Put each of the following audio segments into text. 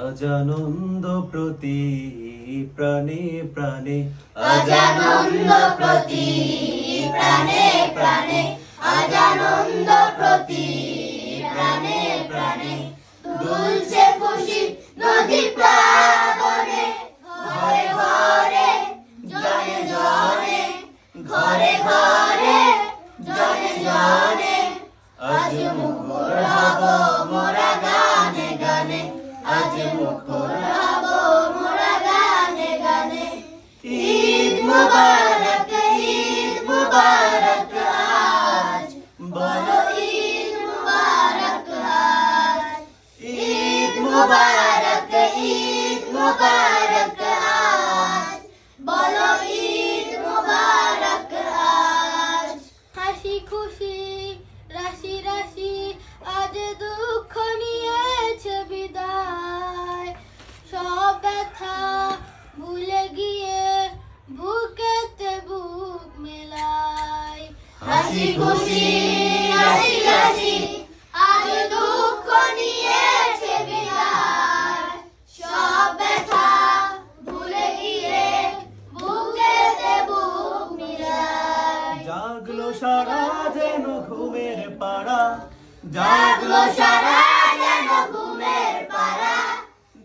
আজ আনন্দ প্রতি প্রাণে প্রাণে, আজ আনন্দ প্রতি প্রাণে প্রাণে, আজ আনন্দ প্রতি প্রাণে প্রাণে, দুলছে খুশি নদী প্লাবনে, ঘরে ঘরে জনে জনে, ঘরে ঘরে জনে জনে, আজ মুখর হব মোরা গানে গানে, আজ মুখর হব মোরা গানে গানে। ঈদ মুবারক, ঈদ মুবারক আজ, বলো ঈদ মুবারক আজ। ঈদ মুবারক, ঈদ মুবারক আজ, বলো ঈদ মুবারক আজ। হাসি খুশি রাশি রাশি আজ দুঃখ নিয়েছে বিদায়, সব ব্যথা ভুলে গিয়ে বুকেতে বুক মেলাই। হাসি খুশি রাশি রাশি আজ দুঃখ নিয়েছে বিদায়, সব ব্যথা ভুলে গিয়ে বুকেতে বুক মিলাই। জাগলো সারা যেন ঘুমের পাড়া, জাগলো সারা যেন ঘুমের পাড়া,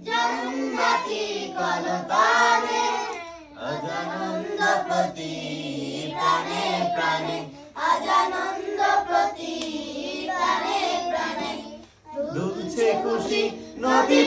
জান্নাতি কলতানে, আজ আনন্দ প্রতি প্রাণে প্রাণে, আজ আনন্দ প্রতি প্রাণে প্রাণে, দুলছে খুশি নদী